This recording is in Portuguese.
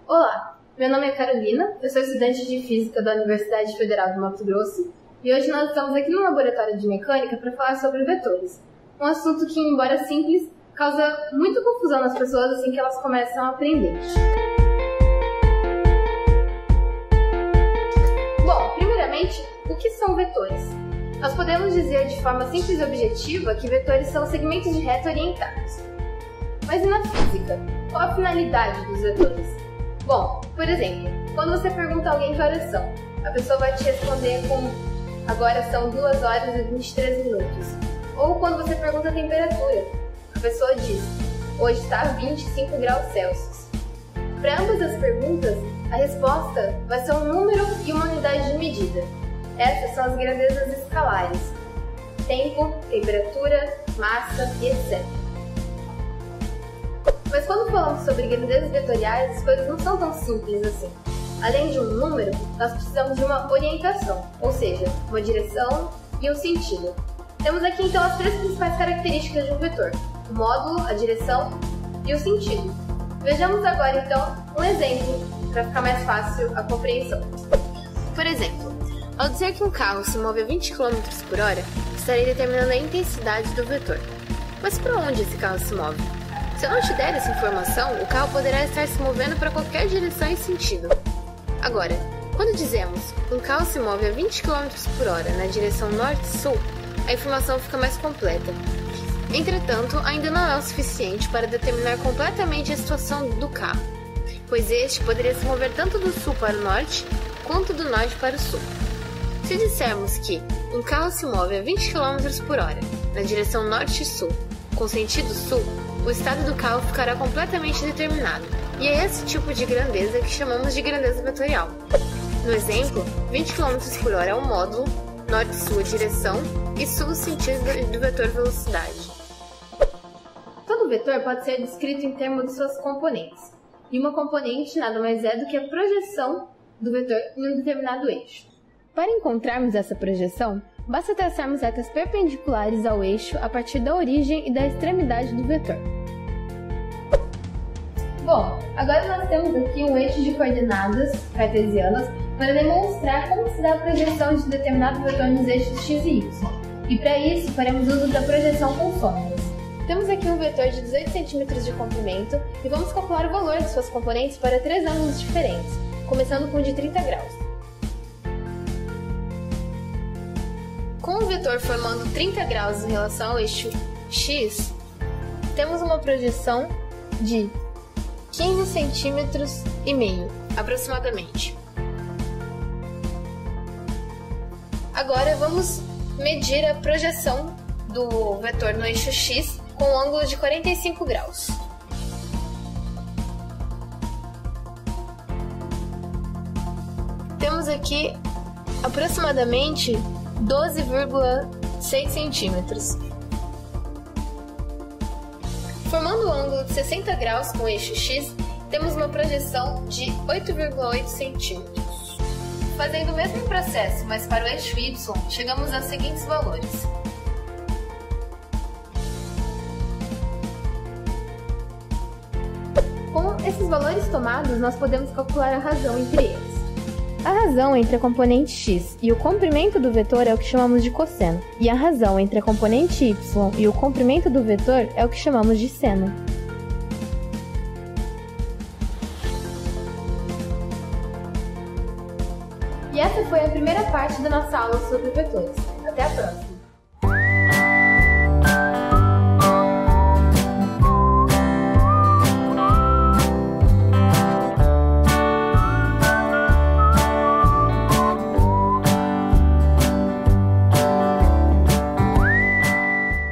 Olá, meu nome é Carolina, eu sou estudante de Física da Universidade Federal do Mato Grosso e hoje nós estamos aqui no laboratório de Mecânica para falar sobre vetores, um assunto que, embora simples, causa muita confusão nas pessoas assim que elas começam a aprender. Bom, primeiramente, o que são vetores? Nós podemos dizer de forma simples e objetiva que vetores são segmentos de reta orientados. Mas e na física? Qual a finalidade dos vetores? Bom, por exemplo, quando você pergunta a alguém que horas são, a pessoa vai te responder com agora são 2 horas e 23 minutos. Ou quando você pergunta a temperatura, a pessoa diz hoje está a 25 graus Celsius. Para ambas as perguntas, a resposta vai ser um número e uma unidade de medida. Essas são as grandezas escalares: tempo, temperatura, massa e etc. Mas quando falamos sobre grandezas vetoriais, as coisas não são tão simples assim. Além de um número, nós precisamos de uma orientação, ou seja, uma direção e um sentido. Temos aqui então as 3 principais características de um vetor: o módulo, a direção e o sentido. Vejamos agora então um exemplo para ficar mais fácil a compreensão. Por exemplo, ao dizer que um carro se move a 20 km por hora, estarei determinando a intensidade do vetor. Mas para onde esse carro se move? Se eu não te der essa informação, o carro poderá estar se movendo para qualquer direção e sentido. Agora, quando dizemos um carro se move a 20 km por hora na direção norte-sul, a informação fica mais completa. Entretanto, ainda não é o suficiente para determinar completamente a situação do carro, pois este poderia se mover tanto do sul para o norte, quanto do norte para o sul. Se dissermos que um carro se move a 20 km por hora na direção norte-sul, com sentido sul, o estado do carro ficará completamente determinado, e é esse tipo de grandeza que chamamos de grandeza vetorial. No exemplo, 20 km por hora é o módulo, norte-sul a direção e sul o sentido do vetor velocidade. Todo vetor pode ser descrito em termos de suas componentes, e uma componente nada mais é do que a projeção do vetor em um determinado eixo. Para encontrarmos essa projeção, basta traçarmos retas perpendiculares ao eixo a partir da origem e da extremidade do vetor. Bom, agora nós temos aqui um eixo de coordenadas cartesianas para demonstrar como se dá a projeção de determinado vetor nos eixos x e y. E para isso, faremos uso da projeção com fórmulas. Temos aqui um vetor de 18 cm de comprimento e vamos calcular o valor de suas componentes para 3 ângulos diferentes, começando com o de 30 graus. Com o vetor formando 30 graus em relação ao eixo x, temos uma projeção de 15 centímetros e meio, aproximadamente. Agora vamos medir a projeção do vetor no eixo x com um ângulo de 45 graus. Temos aqui aproximadamente 12,6 centímetros. Formando o ângulo de 60 graus com o eixo x, temos uma projeção de 8,8 centímetros. Fazendo o mesmo processo, mas para o eixo y, chegamos aos seguintes valores. Com esses valores tomados, nós podemos calcular a razão entre eles. A razão entre a componente x e o comprimento do vetor é o que chamamos de cosseno, e a razão entre a componente y e o comprimento do vetor é o que chamamos de seno. E essa foi a primeira parte da nossa aula sobre vetores. Até a próxima!